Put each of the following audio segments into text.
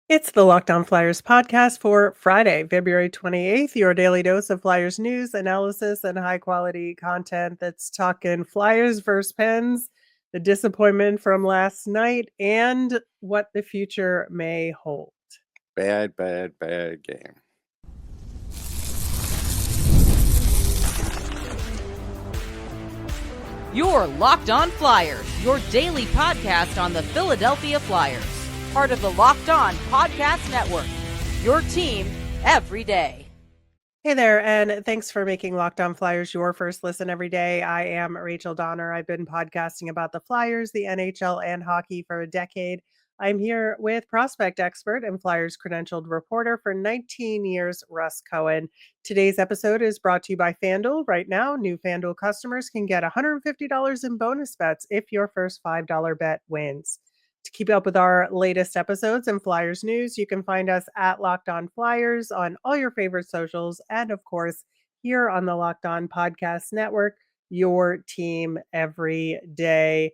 It's the Locked On Flyers podcast for Friday, February 28th, your daily dose of Flyers news, analysis, and high quality content that's talking Flyers versus Pens, the disappointment from last night, and what the future may hold. Bad game. You're Locked On Flyers, your daily podcast on the Philadelphia Flyers. Part of the Locked On Podcast Network, your team every day. Hey there, and thanks for making Locked On Flyers your first listen every day. I am Rachel Donner. I've been podcasting about the Flyers, the NHL, and hockey for a decade. I'm here with prospect expert and Flyers credentialed reporter for 19 years, Russ Cohen. Today's episode is brought to you by FanDuel. Right now, new FanDuel customers can get $150 in bonus bets if your first $5 bet wins. To keep up with our latest episodes and Flyers news, you can find us at Locked On Flyers on all your favorite socials and, of course, here on the Locked On Podcast Network, your team every day.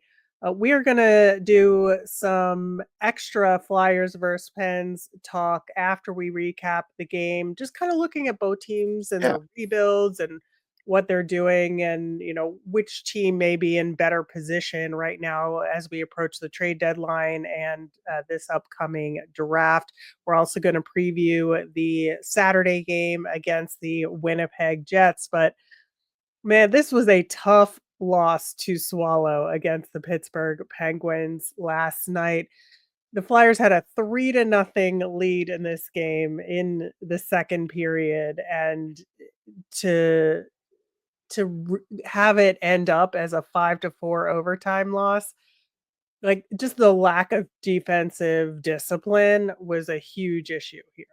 We are going to do some extra Flyers versus Pens talk after we recap the game, just kind of looking at both teams and Yeah. their rebuilds and what they're doing and, which team may be in better position right now as we approach the trade deadline and this upcoming draft. We're also going to preview the Saturday game against the Winnipeg Jets. But man, this was a tough loss to swallow against the Pittsburgh Penguins last night. The Flyers had a 3-0 lead in this game in the second period, and to have it end up as a 5-4 overtime loss, like, just the lack of defensive discipline was a huge issue here.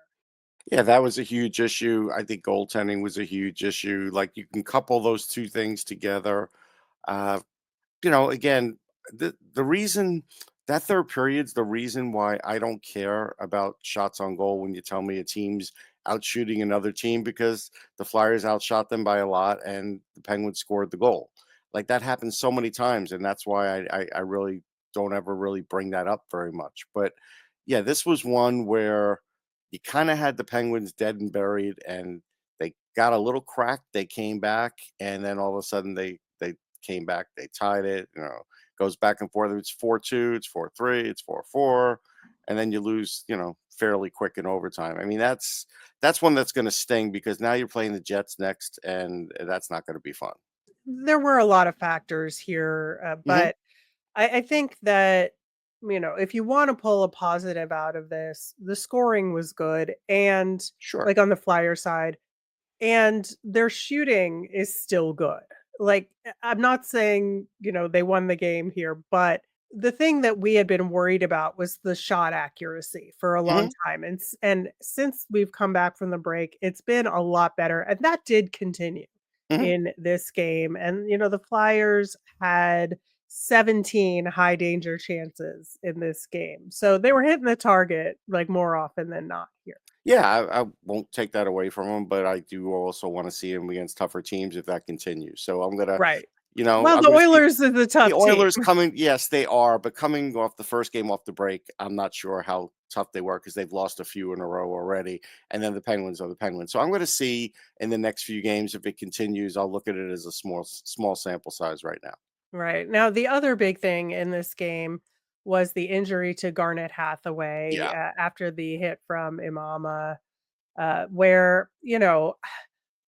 Yeah, that was a huge issue. I think goaltending was a huge issue. Like, you can couple those two things together. Uh, again, the reason that third period's the reason why I don't care about shots on goal when you tell me a team's out shooting another team, because the Flyers outshot them by a lot and the Penguins scored the goal. Like, that happens so many times, and that's why I really don't ever really bring that up very much. But yeah, this was one where you kind of had the Penguins dead and buried, and they got a little cracked. They came back, and then all of a sudden they came back. They tied it. Goes back and forth. It's 4-2. It's 4-3. It's 4-4, and then you lose. Fairly quick in overtime. I mean, that's one that's going to sting, because now you're playing the Jets next, and that's not going to be fun. There were a lot of factors here, Hmm. but I think that, if you want to pull a positive out of this, the scoring was good. And Sure. like on the Flyer side, and their shooting is still good. Like, I'm not saying, they won the game here, but the thing that we had been worried about was the shot accuracy for a long Hmm. time. And since we've come back from the break, it's been a lot better. And that did continue Hmm. in this game. And, the Flyers had 17 high danger chances in this game. So they were hitting the target like more often than not here. Yeah, I won't take that away from them, but I do also want to see them against tougher teams if that continues. So I'm gonna, Right. you know, Well, I'm the gonna see Oilers is a the tough team. Oilers coming. Yes, they are, but coming off the first game off the break, I'm not sure how tough they were, because they've lost a few in a row already. And then the Penguins are the Penguins. So I'm going to see in the next few games if it continues. I'll look at it as a small sample size right now. Right. Now, the other big thing in this game was the injury to Garnet Hathaway Yeah. after the hit from Imama, where,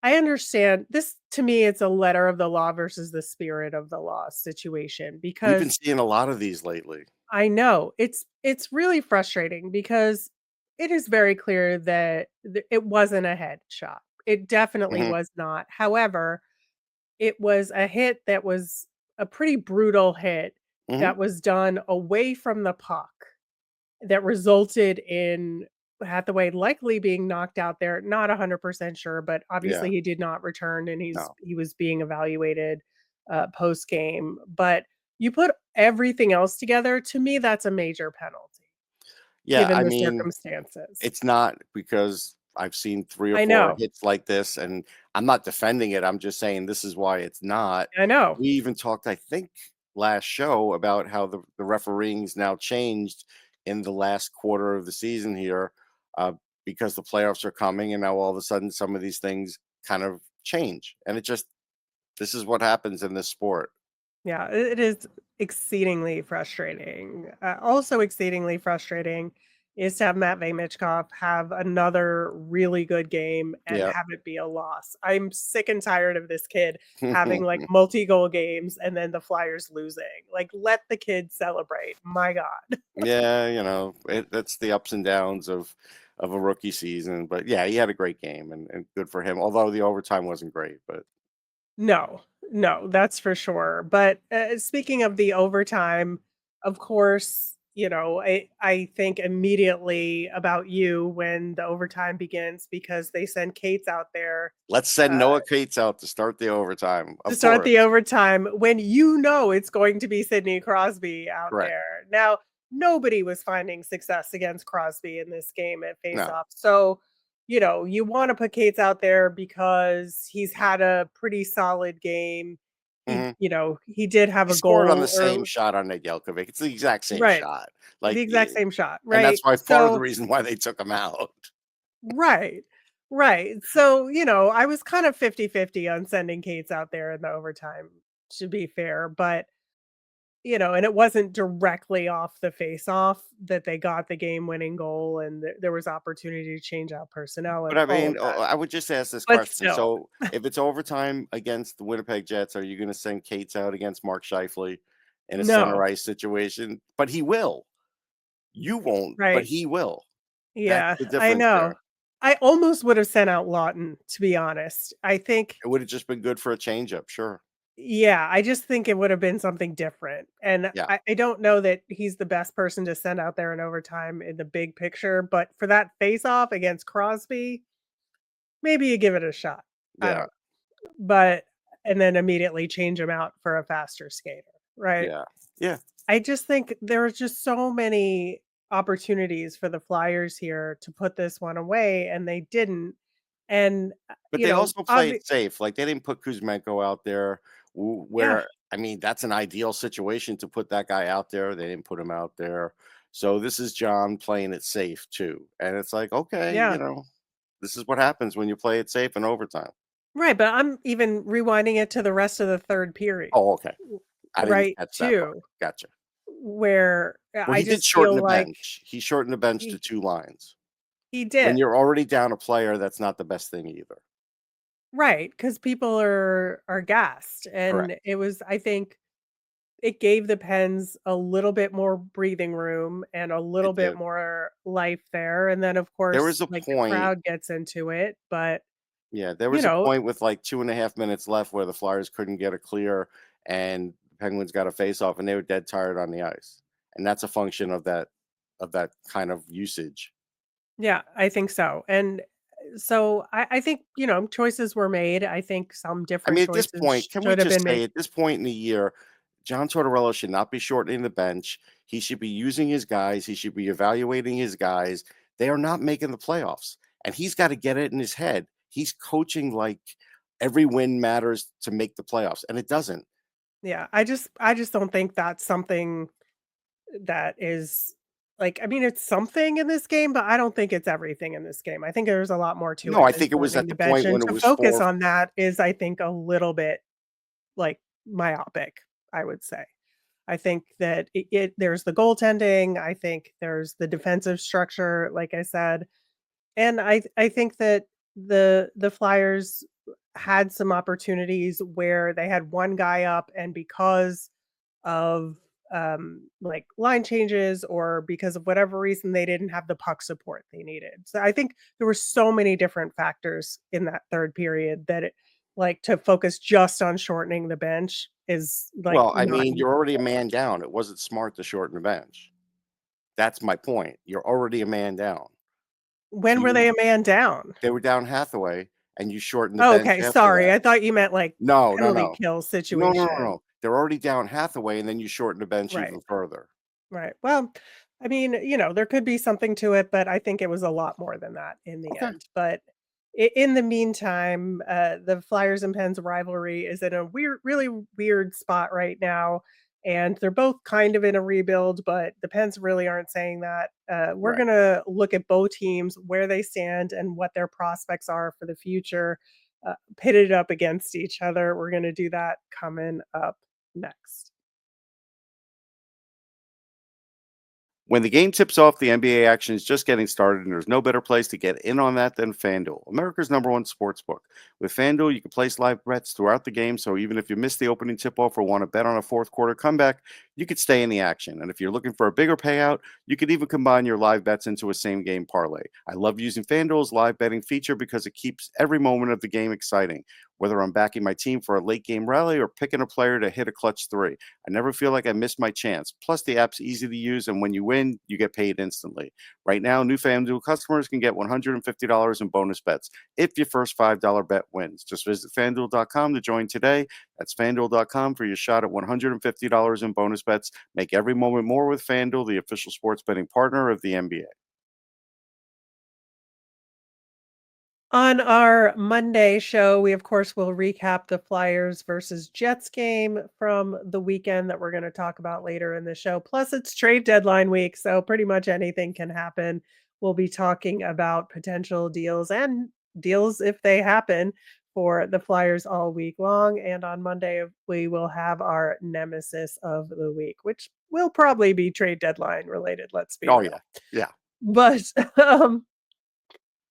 I understand this. To me, it's a letter of the law versus the spirit of the law situation, We've been because seeing a lot of these lately. I know it's really frustrating because it is very clear that it wasn't a headshot. It definitely Hmm. was not. However, it was a hit that was a pretty brutal hit Hmm. that was done away from the puck that resulted in Hathaway likely being knocked out there. Not 100% sure, but Yeah. obviously he did not return and No. he was being evaluated post game. But you put everything else together, to me, that's a major penalty Yeah. given I the mean, circumstances. it's not, because I've seen 3 or I 4 know. hits like this, and I'm not defending it, I'm just saying this is why it's not. I know. We even talked, I think, last show about how the refereeing's now changed, in the last quarter of the season here, because the playoffs are coming, and now all of a sudden some of these things kind of change, and this is what happens in this sport. Yeah, it is exceedingly frustrating. Also exceedingly frustrating is to have Matvey Michkov have another really good game and Yeah. have it be a loss. I'm sick and tired of this kid having like multi-goal games and then the Flyers losing. Like, let the kid celebrate. My God. Yeah, that's the ups and downs of a rookie season. But yeah, he had a great game, and good for him. Although the overtime wasn't great, but No, no, that's for sure. But speaking of the overtime, of course, I think immediately about you when the overtime begins because they send Cates out there let's send uh, Noah Cates out to start the overtime. to Of start course, the overtime when it's going to be Sidney Crosby out correct. there. Now, nobody was finding success against Crosby in this game at No, faceoff. So, you want to put Cates out there because he's had a pretty solid game. hmm He did have he a scored on the goal same shot on Nedeljkovic. It's the exact same right, shot, the like, exact same shot, and that's right? why part of the So reason why they took him out. right. Right. So, I was kind of 50-50 on sending Cates out there in the overtime, to be fair, but and it wasn't directly off the face-off that they got the game-winning goal, and there was opportunity to change out personnel But and I all of mean, that. I would just ask this But question. still, So, if it's overtime against the Winnipeg Jets, are you going to send Cates out against Mark Scheifele in a center no. ice situation? But he will. You won't, but Right. he will. That's Yeah, the I difference know. there. I almost would have sent out Lawton, to be honest. I think It would have just been good for a changeup, sure. yeah, I just think it would have been something different, and Yeah, I don't know that he's the best person to send out there in overtime in the big picture, but for that face-off against Crosby, maybe you give it a shot. I yeah, don't know. But and then immediately change him out for a faster skater, right? yeah, yeah. I just think there was just so many opportunities for the Flyers here to put this one away, and they didn't. And, But they also played obvi safe. Like, they didn't put Kuzmenko out there, yeah, where I mean, that's an ideal situation to put that guy out there. They didn't put him out there. So this is John playing it safe too. And it's like, okay, yeah. this is what happens when you play it safe in overtime. Right, but I'm even rewinding it to the rest of the 3rd period, Oh, okay. I didn't right, catch that part. too, Gotcha. where Well, I he did just shorten feel the like bench. He shortened the bench to he 2 lines. he When did. you're already down a player, that's not the best thing either. Right, because people are gassed, Correct. and it was I think it gave the Pens a little bit more breathing room and a little It bit did. more life there, and then, of There was course, a like, the point crowd gets into it, but, Yeah, there you was a know point with, like, 2.5 minutes left where the Flyers couldn't get a clear, and the Penguins got a face-off, and they were dead tired on the ice, and that's a function of that kind of usage. yeah, I think so, and so I think, choices were made, I think some I different mean, at this choices point, can we should have been just say made. at this point in the year, John Tortorella should not be shortening the bench. He should be using his guys. He should be evaluating his guys. They are not making the playoffs, and he's got to get it in his head. He's coaching like every win matters to make the playoffs, and it doesn't. Yeah, I just don't think that's something that is like, I mean, it's something in this game, but I don't think it's everything in this game. I think there's a lot more to No, it I than think it was shortening at the the bench, point and when it to was focus 4. on that is, I think, a little bit, like, myopic, I would say. I think that there's the goaltending, I think there's the defensive structure, like I said, and I think that the Flyers had some opportunities where they had one guy up, and because of, like, line changes or because of whatever reason, they didn't have the puck support they needed. So I think there were so many different factors in that 3rd period that like, to focus just on shortening the bench is, like, Well, I not mean, you're already a useful. man down. It wasn't smart to shorten the bench. That's my point. You're already a man down. So When were they a man down? they were down Hathaway, and you shorten the Oh, bench okay, after sorry, that. I thought you meant, like, No, no, penalty no. kill No, no, no, situation. no. They're already down Hathaway, and then you shorten the bench Right. even further. Right. Well, I mean, there could be something to it, but I think it was a lot more than that in the Okay. end. But in the meantime, the Flyers and Pens rivalry is in a really weird spot right now. and they're both kind of in a rebuild, but the Pens really aren't saying that. We're Right. going to look at both teams, where they stand, and what their prospects are for the future, pitted up against each other. We're going to do that coming up next. When the game tips off, the NBA action is just getting started, and there's no better place to get in on that than FanDuel, America's #1 sports book. With FanDuel, you can place live bets throughout the game, so even if you miss the opening tip-off or want to bet on a fourth quarter comeback, you could stay in the action. And if you're looking for a bigger payout, you could even combine your live bets into a same-game parlay. I love using FanDuel's live betting feature because it keeps every moment of the game exciting. Whether I'm backing my team for a late game rally or picking a player to hit a clutch three, I never feel like I missed my chance. Plus, the app's easy to use, and when you win, you get paid instantly. Right now, new FanDuel customers can get $150 in bonus bets if your first $5 bet wins. Just visit FanDuel.com to join today. That's FanDuel.com for your shot at $150 in bonus bets. Make every moment more with FanDuel, the official sports betting partner of the NBA. On our Monday show, we of course will recap the Flyers versus Jets game from the weekend that we're going to talk about later in the show. Plus, it's trade deadline week, so pretty much anything can happen. We'll be talking about potential deals and deals if they happen for the Flyers all week long. And on Monday, we will have our nemesis of the week, which will probably be trade deadline related, let's be Oh, real. yeah. Yeah. But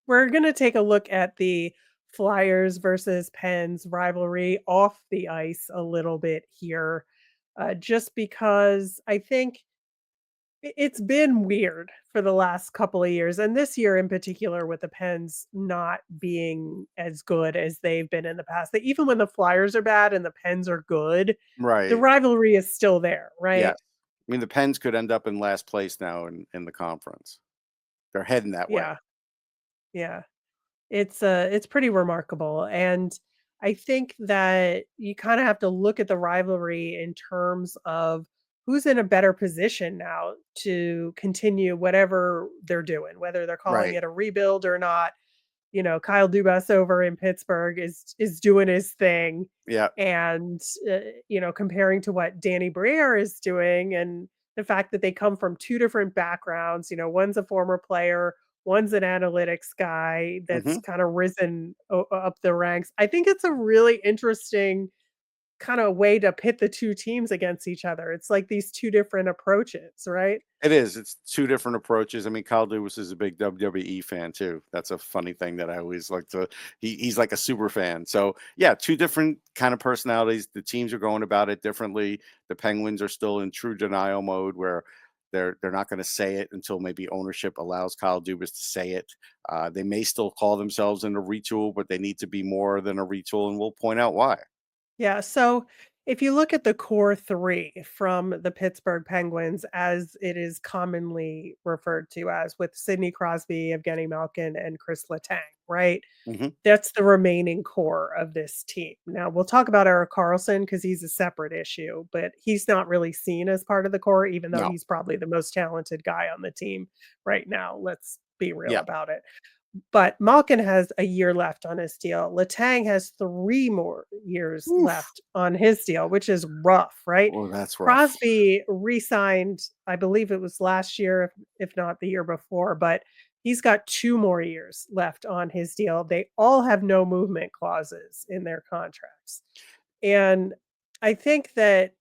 we're going to take a look at the Flyers versus Pens rivalry off the ice a little bit here, just because I think it's been weird for the last couple of years. And this year in particular, with the Pens not being as good as they've been in the past. That even when the Flyers are bad and the Pens are good, the Right. rivalry is still there, right? Yes. I mean, the Pens could end up in last place now in the conference. They're heading that way. Yeah. Yeah. It's pretty remarkable, and I think that you kinda have to look at the rivalry in terms of who's in a better position now to continue whatever they're doing, whether they're calling Right. it a rebuild or not. Kyle Dubas over in Pittsburgh is doing his thing, Yeah. and, comparing to what Danny Briere is doing and the fact that they come from 2 different backgrounds. One's a former player, one's an analytics guy that's Hmm. kinda risen up the ranks. I think it's a really interesting kinda way to pit the 2 teams against each other. It's like these 2 different approaches, right? It is. It's two different approaches. I mean, Kyle Lewis is a big WWE fan too. That's a funny thing that I always like to. He's like a super fan. So yeah, two different kind of personalities. The teams are going about it differently. The Penguins are still in true denial mode where they're not going to say it until maybe ownership allows Kyle Dubas to say it. They may still call themselves in a retool, but they need to be more than a retool, and we'll point out why. Yeah, so if you look at the core 3 from the Pittsburgh Penguins, as it is commonly referred to as, with Sidney Crosby, Evgeny Malkin, and Chris Letang, right? Hmm. That's the remaining core of this team. Now, we'll talk about Erik Karlsson because he's a separate issue, but he's not really seen as part of the core, even though No. he's probably the most talented guy on the team right now. Let's be real Yeah. about it. But Malkin has a year left on his deal. Letang has 3 more years Oof. left on his deal, which is rough, right? Oh, that's rough. Crosby re-signed, I believe it was last year, if not the year before, but he's got 2 more years left on his deal. They all have no movement clauses in their contracts. And I think that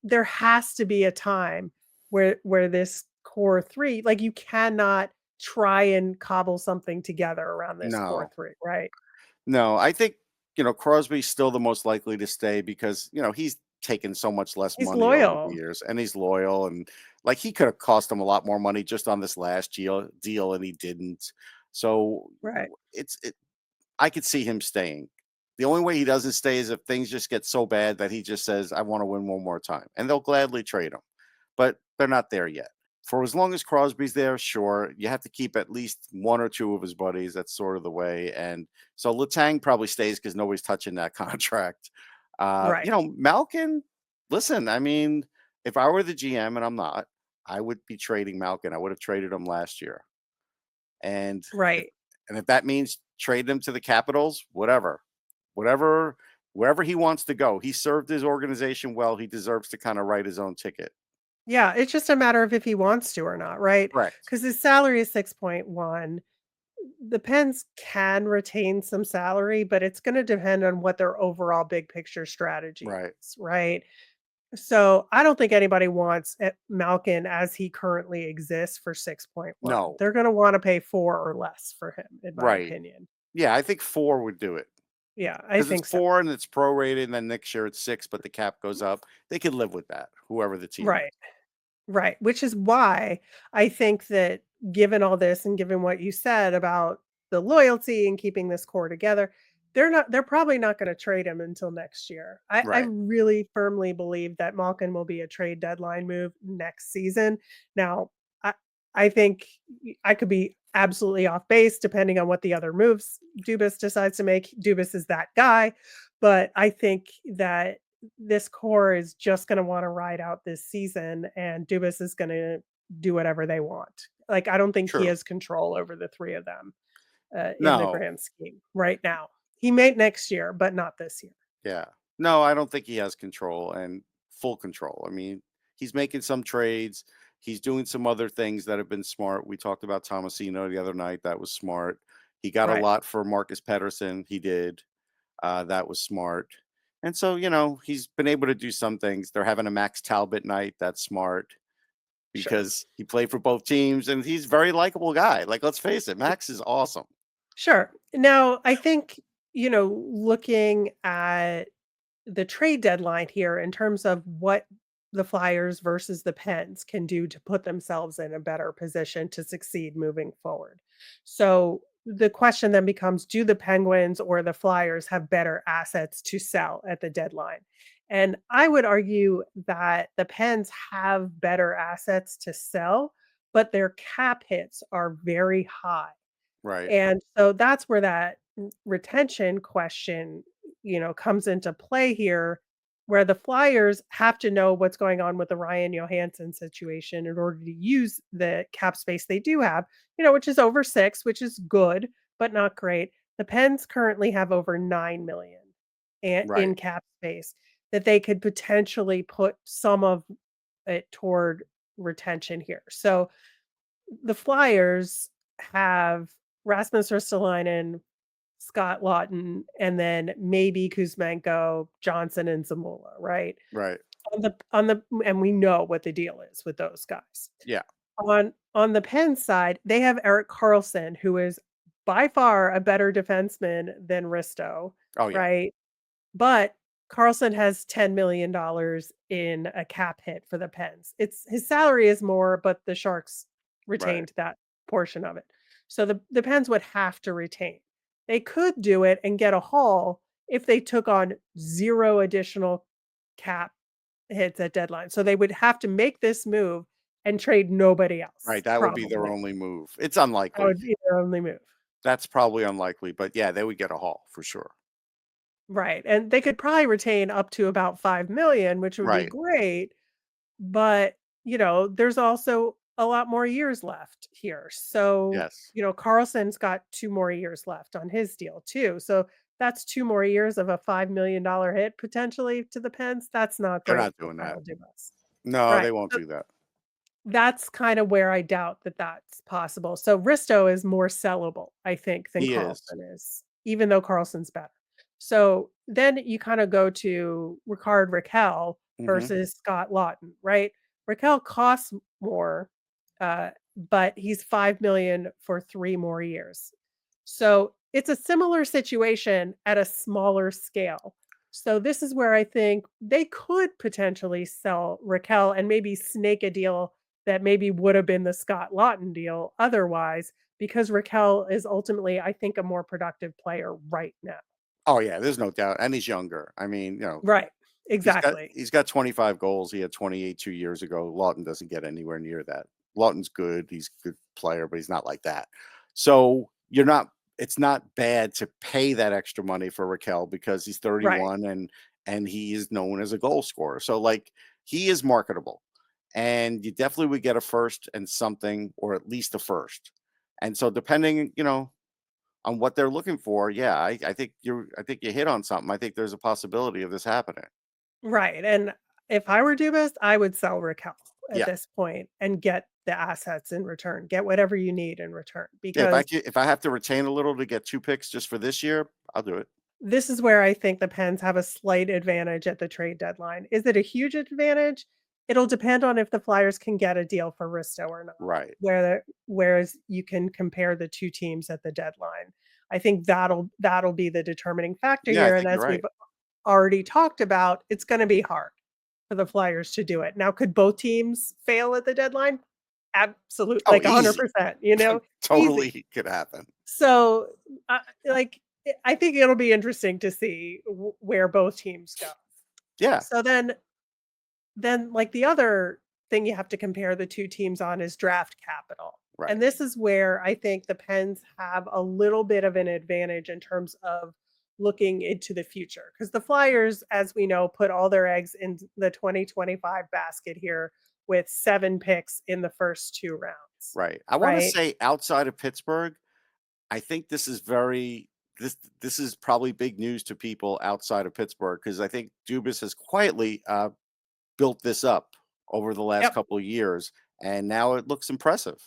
there has to be a time where this core 3, like, you cannot try and cobble something together around this core No. 3, right? No, I think, Crosby's still the most likely to stay because, he's taken so much less He's money over the loyal. years and he's loyal and like he could have cost him a lot more money just on this last deal and he didn't. So Right. I could see him staying. The only way he doesn't stay is if things just get so bad that he just says, I want to win one more time. And they'll gladly trade him. But they're not there yet. For as long as Crosby's there, sure, you have to keep at least one or two of his buddies. That's sort of the way. And so Letang probably stays because nobody's touching that contract. Right. Malkin, listen, I mean, if I were the GM and I'm not, I would be trading Malkin. I would have traded him last year. And if Right. and if that means trade them to the Capitals, whatever. Whatever wherever he wants to go. He served his organization well. He deserves to kind of write his own ticket. Yeah, it's just a matter of if he wants to or not, right? Correct. Because his salary is 6.1. The Pens can retain some salary, but it's going to depend on what their overall big picture strategy Right. is, right? So I don't think anybody wants Malkin as he currently exists for 6.1. No. They're going to want to pay 4 or less for him, in my Right. opinion. Yeah, I think 4 would do it. Yeah, I Because think it's so. 4 and it's prorated, and then next year it's 6, but the cap goes up. They could live with that, whoever the team Right. is. Right, which is why I think that given all this and given what you said about the loyalty and keeping this core together, they're probably not gonna trade him until next year. I Right. really firmly believe that Malkin will be a trade deadline move next season. Now, I I think I could be absolutely off base depending on what the other moves Dubas decides to make. Dubas is that guy, but I think that this core is just going to want to ride out this season, and Dubas is going to do whatever they want. Like, I don't think he True. has control over the three of them in the No. grand scheme right now. He may next year, but not this year. Yeah. No, I don't think he has control and full control. I mean, he's making some trades. He's doing some other things that have been smart. We talked about Tomasino the other night. That was smart. He got a Right. lot for Marcus Pedersen. He did. That was smart. And so, he's been able to do some things. They're having a Max Talbot night. That's smart Sure. because he played for both teams and he's a very likable guy. Like, let's face it, Max is awesome. Sure. Now, I think, looking at the trade deadline here in terms of what the Flyers versus the Pens can do to put themselves in a better position to succeed moving forward. So the question then becomes, do the Penguins or the Flyers have better assets to sell at the deadline? And I would argue that the Pens have better assets to sell, but their cap hits are very high. Right. And so that's where that retention question, comes into play here, where the Flyers have to know what's going on with the Ryan Johansson situation in order to use the cap space they do have, which is over 6, which is good, but not great. The Pens currently have over 9 million in Right. cap space that they could potentially put some of it toward retention here. So the Flyers have Rasmus Ristolainen, Scott Lawton, and then maybe Kuzmenko, Johnson, and Zamula, right? Right. And we know what the deal is with those guys. Yeah. On the Penn side, they have Erik Karlsson, who is by far a better defenseman than Risto, Oh, yeah. right? But Carlson has $10 million in a cap hit for the Pens. His salary is more, but the Sharks Right. retained that portion of it. So the Pens would have to retain. They could do it and get a haul if they took on 0 additional cap hits at deadline. So they would have to make this move and trade nobody else, Right. That would be their probably. only move. It's That unlikely. would be their only move. That's probably unlikely, but yeah, they would get a haul for sure. Right, and they could probably retain up to about 5 million, which would be Right. great, but, there's also a lot more years left here. So, Yes. Carlson's got 2 more years left on his deal too. So that's 2 more years of a $5 million hit potentially to the Pens. That's not They're great not for doing that. Kyle Dubas. No, they Right. won't So do that. that's kind of where I doubt that that's possible. So Risto is more sellable, I think, than He is. Carlson is, even though Carlson's better. So then you kind of go to Ricard Raquel Mhm. versus Scott Lawton, right? Raquel costs more, but he's 5 million for 3 more years. So it's a similar situation at a smaller scale. So this is where I think they could potentially sell Raquel and maybe snake a deal that maybe would have been the Scott Lawton deal otherwise, because Raquel is ultimately, I think, a more productive player right now. Oh, yeah, there's no doubt, and he's younger. I mean, Right. he's got Exactly. he's got 25 goals. He had 28 2 years ago. Lawton doesn't get anywhere near that. Lawton's good. He's a good player, but he's not like that. So, it's not bad to pay that extra money for Raquel because he's Right. 31 and he is known as a goal scorer. So, like, he is marketable. And you definitely would get a first and something, or at least a first. And so depending, on what they're looking for, yeah, I think I think you hit on something. I think there's a possibility of this happening. Right, and if I were Dubas, I would sell Raquel at Yeah. this point and get the assets in return. Get whatever you need in return Yeah, because if I have to retain a little to get 2 picks just for this year, I'll do it. this is where I think the Pens have a slight advantage at the trade deadline. Is it a huge advantage? It'll depend on if the Flyers can get a deal for Risto or not. Right. Whereas you can compare the 2 teams at the deadline. I think that'll be the determining factor Yeah, I here, and think you're as right. we've already talked about, it's gonna be hard for the Flyers to do it. Now, could both teams fail at the deadline? Absolute Oh, like easy. 100%, you know? Easy. Totally could happen. So, like, I think it'll be interesting to see where both teams go. Yeah, So then, like, the other thing you have to compare the 2 teams on is draft capital. right. And this is where I think the Pens have a little bit of an advantage in terms of looking into the future. Because the Flyers, as we know, put all their eggs in the 2025 basket here with 7 picks in the first 2 rounds, Right. I wanna right? say outside of Pittsburgh, I think this is very this is probably big news to people outside of Pittsburgh because I think Dubas has quietly, built this up over the last Yep. couple of years, and now it looks impressive.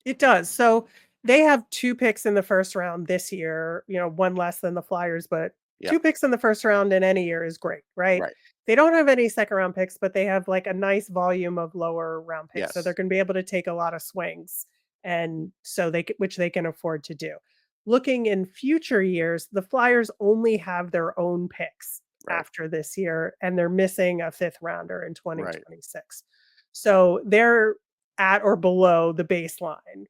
It does. So they have 2 picks in the first round this year, 1 less than the Flyers, but Yeah, 2 picks in the first round in any year is great, right? right. They don't have any second round picks, but they have like a nice volume of lower round picks. So they're Yes. going to be able to take a lot of swings and so which they can afford to do. Looking in future years, the Flyers only have their own picks Right, after this year and they're missing a 5th rounder in right. 2026. So they're at or below the baseline.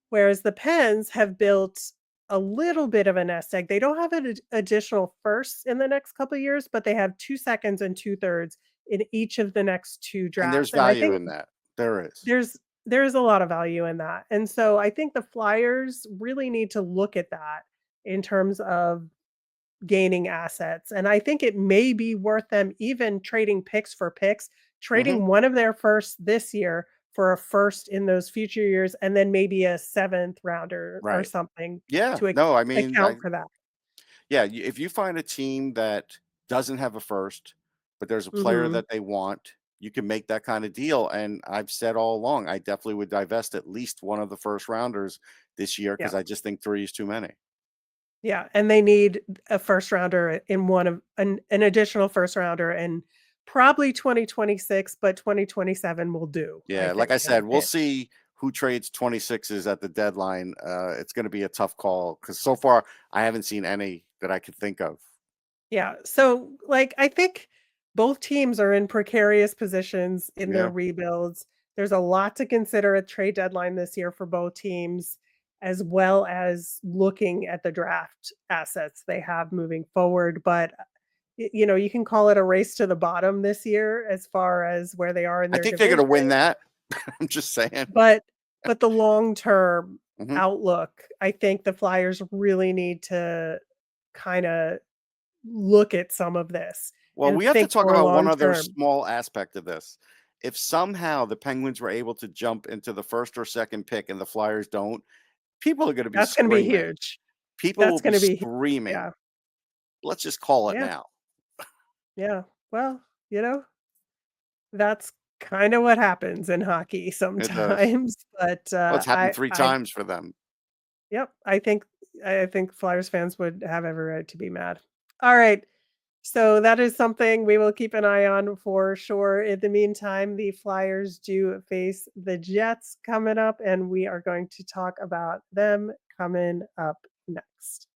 Whereas the Pens have built a little bit of a nest egg. They don't have an additional firsts in the next couple of years, but they have 2 seconds and 2 thirds in each of the next 2 And there's drafts. And I value think in that. There is. there's a lot of value in that. And so I think the Flyers really need to look at that in terms of gaining assets. And I think it may be worth them even trading picks for picks, Mhm. trading one of their firsts this year for a first in those future years, and then maybe a 7th rounder or Right. something Yeah. to No, I mean, account for that. yeah, if you find a team that doesn't have a first, but there's a player Mhm. that they want, you can make that kind of deal. And I've said all along, I definitely would divest at least one of the first rounders this year Yeah. because I just think 3 is too many. Yeah, and they need a first rounder in one of an additional first rounder in probably 2026, but 2027 will do, I Yeah, like I think, in a said, we'll pinch. see who trades 26s at the deadline. It's going to be a tough call because so far I haven't seen any that I could think of. Yeah. So, like, I think both teams are in precarious positions in their Yeah, rebuilds. There's a lot to consider at trade deadline this year for both teams, as well as looking at the draft assets they have moving forward. But, you can call it a race to the bottom this year as far as where they are in I their think they're going division. to win that. I'm just saying. But the long-term Mhm. outlook, I think the Flyers really need to kinda look at some of this Well, and we have to think talk more about one long other term. small aspect of this. If somehow the Penguins were able to jump into the first or second pick and the Flyers don't, people are going to be That's gonna be screaming. huge. People will That's be gonna be screaming. yeah, Let's just call it yeah, now. yeah. Well, that's kinda what happens in hockey It does. sometimes, but, Well, it's happened 3 I times for them. yep, I think Flyers fans would have every right to be mad. Alright, so that is something we will keep an eye on for sure. In the meantime, the Flyers do face the Jets coming up, and we are going to talk about them coming up next.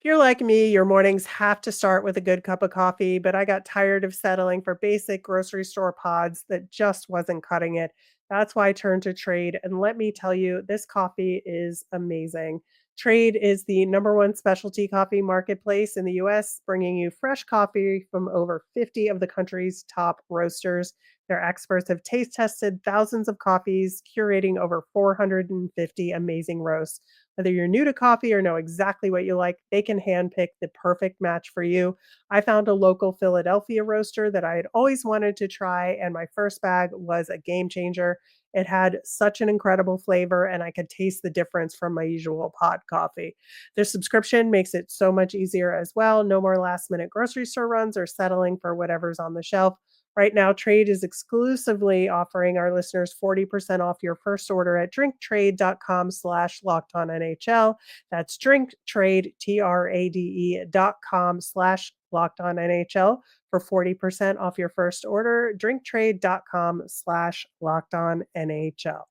If you're like me, your mornings have to start with a good cup of coffee, but I got tired of settling for basic grocery store pods that just wasn't cutting it. That's why I turned to Trade. And let me tell you, this coffee is amazing. Trade is the number one specialty coffee marketplace in the US, bringing you fresh coffee from over 50 of the country's top roasters. Their experts have taste tested thousands of coffees, curating over 450 amazing roasts. Whether you're new to coffee or know exactly what you like, they can handpick the perfect match for you. I found a local Philadelphia roaster that I had always wanted to try, and my first bag was a game changer. It had such an incredible flavor, and I could taste the difference from my usual pot coffee. Their subscription makes it so much easier as well. No more last minute grocery store runs or settling for whatever's on the shelf. Right now, Trade is exclusively offering our listeners 40% off your first order at drinktrade.com/lockedonnhl. That's drinktrade, TRADE.com/lockedonnhl for 40% off your first order. Drinktrade.com/lockedonnhl.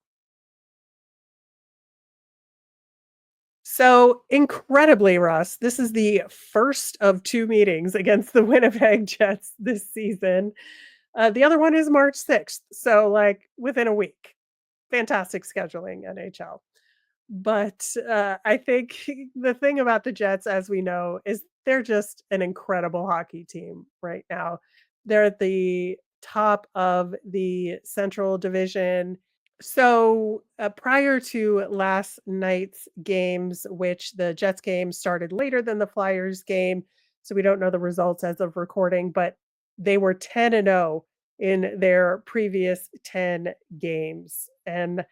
So incredibly, Russ, this is the first of two meetings against the Winnipeg Jets this season. The other one is March 6th. So, like, within a week. Fantastic scheduling, NHL. But I think the thing about the Jets, as we know, is they're just an incredible hockey team right now. They're at the top of the Central Division. So, prior to last night's games, which the Jets game started later than the Flyers game, so we don't know the results as of recording, but they were 10-0 in their previous 10 games. And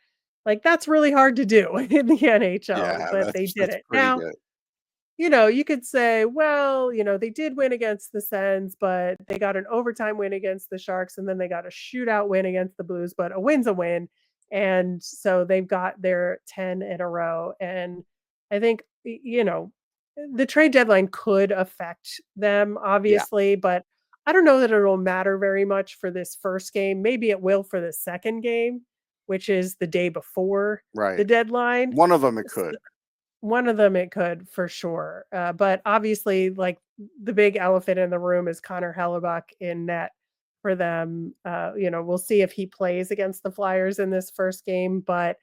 like that's really hard to do in the NHL, Yeah, but they did that's it. pretty Now, good. you could say, well, they did win against the Sens, but they got an overtime win against the Sharks, and then they got a shootout win against the Blues, but a win's a win. And so they've got their 10 in a row. And I think, the trade deadline could affect them, Yeah, obviously, but I don't know that it'll matter very much for this first game. Maybe it will for the second game, which is the day before the right. deadline. One of them it could. One of them it could for sure, but obviously, like, the big elephant in the room is Connor Hellebuyuk in net for them. We'll see if he plays against the Flyers in this first game, but,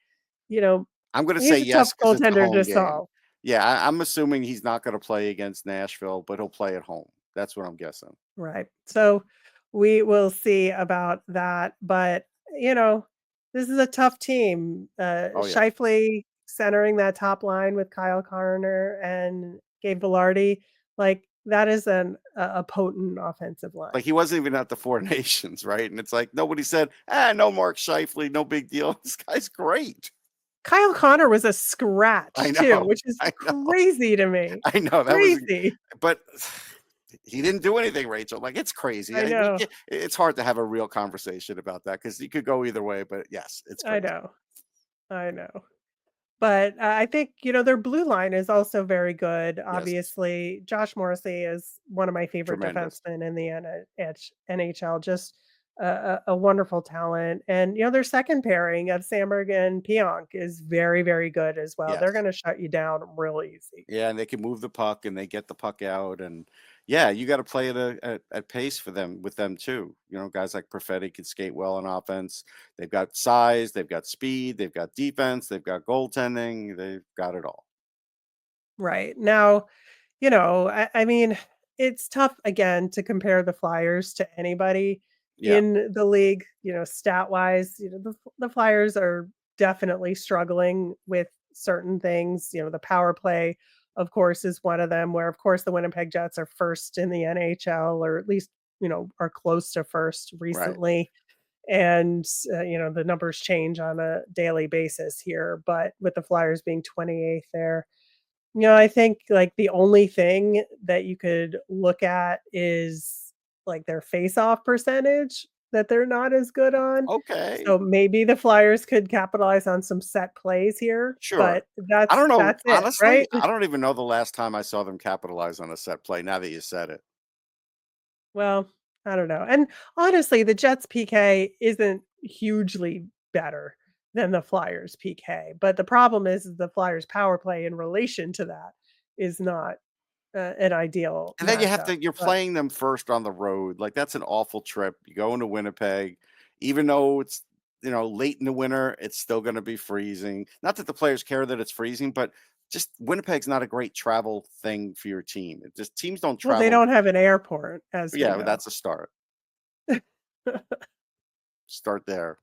you know, I'm gonna say he's a tough yes because it's a goaltender home to game. solve. Yeah, I'm assuming he's not gonna play against Nashville, but he'll play at home. That's what I'm guessing. Right. So we will see about that. But, you know, this is a tough team. Oh, yeah. Shifley centering that top line with Kyle Karner and Gabe Velarde, like that is a potent offensive line. Like, he wasn't even at the Four Nations, right? And it's like, nobody said, no Mark Scheifele, no big deal. This guy's great. Kyle Connor was a I scratch too, know, which is I know, crazy to me. I know. That was Crazy. but he didn't do anything, Rachel. Like, it's crazy. I know. It's hard to have a real conversation about that because you could go either way, but yes, it's I crazy. know. I know. But, I think, their blue line is also very good. Yes, Obviously, Josh Morrissey is one of my favorite tremendous. defensemen in the NHL, just a wonderful talent. And, their second pairing of Samberg and Pionk is very, very good as well. They're Yes. gonna shut you down real easy. Yeah, and they can move the puck and they get the puck out, and yeah, you got to play at pace for them with them too. Guys like Perfetti can skate well on offense. They've got size, they've got speed, they've got defense, they've got goaltending, they've got it all. Right. Now, I mean, it's tough again to compare the Flyers to anybody Yeah, in the league, stat wise. The Flyers are definitely struggling with certain things. The power play, of course, is one of them, where, of course, the Winnipeg Jets are first in the NHL, or at least, are close to first right. recently. And, the numbers change on a daily basis here, but with the Flyers being 28th there, I think, like, the only thing that you could look at is, like, their face-off percentage that they're not as good on. Okay, So maybe the Flyers could capitalize on some set plays here, sure. but I don't know. that's it, Honestly, right? I don't even know the last time I saw them capitalize on a set play. Now that you said it, Well, I don't know. And honestly, the Jets PK isn't hugely better than the Flyers PK, but the problem is the Flyers power play in relation to that is not an ideal and then matchup. you're But playing them first on the road. Like, that's an awful trip. You go into Winnipeg, even though it's late in the winter, it's still going to be freezing. Not that the players care that it's freezing, but just Winnipeg's not a great travel thing for your team. It just teams don't well, they travel. don't have an airport, as we Yeah, know. that's a start. Start there.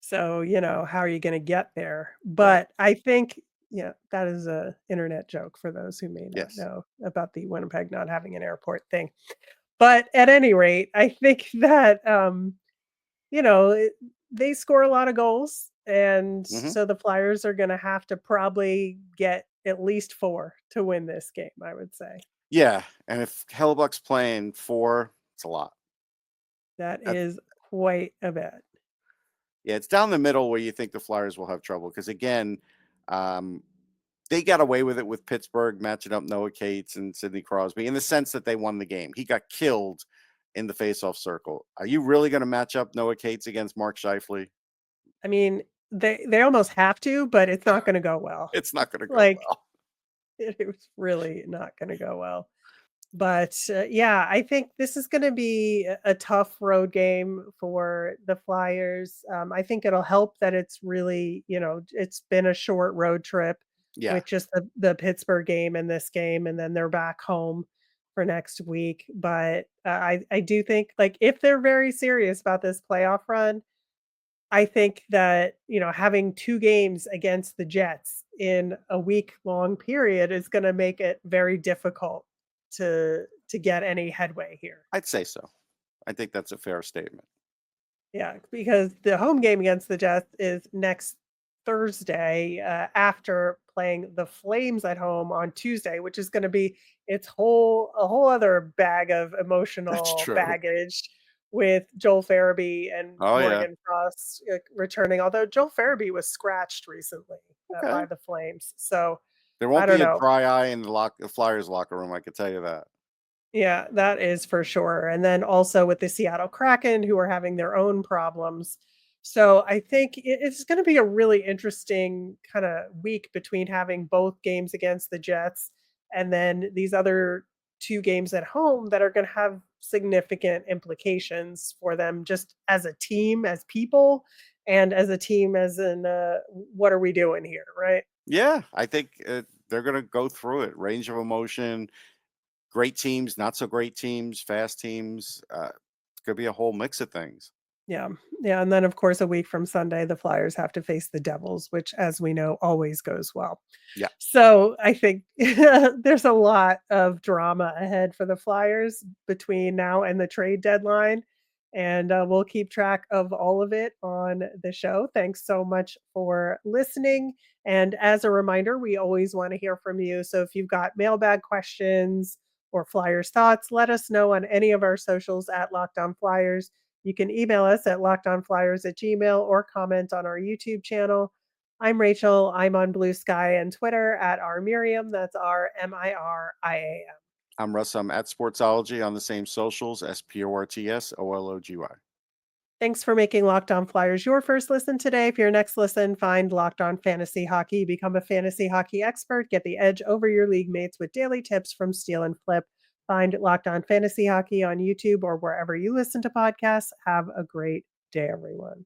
So, how are you going to get there? Right. But I think, that is a internet joke for those who may not Yes. know about the Winnipeg not having an airport thing. But at any rate, I think that, you know, it, they score a lot of goals. And Hmm. so the Flyers are going to have to probably get at least 4 to win this game, I would say. Yeah. And if Hellebuyuk's playing 4, it's a lot. That That's, is quite a bit. yeah, it's down the middle where you think the Flyers will have trouble. Because again, um, they got away with it with Pittsburgh matching up Noah Cates and Sidney Crosby in the sense that they won the game. He got killed in the faceoff circle. Are you really going to match up Noah Cates against Mark Scheifele? I mean, they almost have to, but it's not going to go well. It's not going to go Like, well. it was really not going to go well. But yeah, I think this is going to be a tough road game for the Flyers. I think it'll help that it's really, it's been a short road trip Yeah, with just the Pittsburgh game and this game, and then they're back home for next week. But I do think, like, if they're very serious about this playoff run, I think that, having 2 games against the Jets in a week-long period is gonna make it very difficult to get any headway here. I'd say so. I think that's a fair statement. Yeah, because the home game against the Jets is next Thursday, after playing the Flames at home on Tuesday, which is gonna be a whole other bag of That's emotional true. baggage with Joel Farabee and Oh yeah. Morgan Frost, returning, although Joel Farabee was scratched recently, by Okay. the Flames. So, There I won't don't be a know. dry eye in the Flyers locker room. I can tell you that. Yeah, that is for sure. And then also with the Seattle Kraken, who are having their own problems. So I think it's going to be a really interesting kind of week between having both games against the Jets and then these other 2 games at home that are going to have significant implications for them just as a team, as people, and as a team, as in what are we doing here, right? Yeah, I think they're going to go through it. Range of emotion, great teams, not so great teams, fast teams. It's going to be a whole mix of things. Yeah. Yeah, and then, of course, a week from Sunday, the Flyers have to face the Devils, which, as we know, always goes well. Yeah. So, I think there's a lot of drama ahead for the Flyers between now and the trade deadline, and, we'll keep track of all of it on the show. Thanks so much for listening, and as a reminder, we always wanna hear from you, so if you've got mailbag questions or Flyers thoughts, let us know on any of our socials at Locked On Flyers. You can email us at lockedonflyers@gmail or comment on our YouTube channel. I'm Rachel. I'm on Blue Sky and Twitter at rmiriam. That's RMIRIAM. I'm Russ. I'm at Sportsology on the same socials, SPORTSOLOGY. Thanks for making Locked On Flyers your first listen today. For your next listen, find Locked On Fantasy Hockey. Become a fantasy hockey expert. Get the edge over your league mates with daily tips from Steal and Flip. Find Locked On Fantasy Hockey on YouTube or wherever you listen to podcasts. Have a great day, everyone.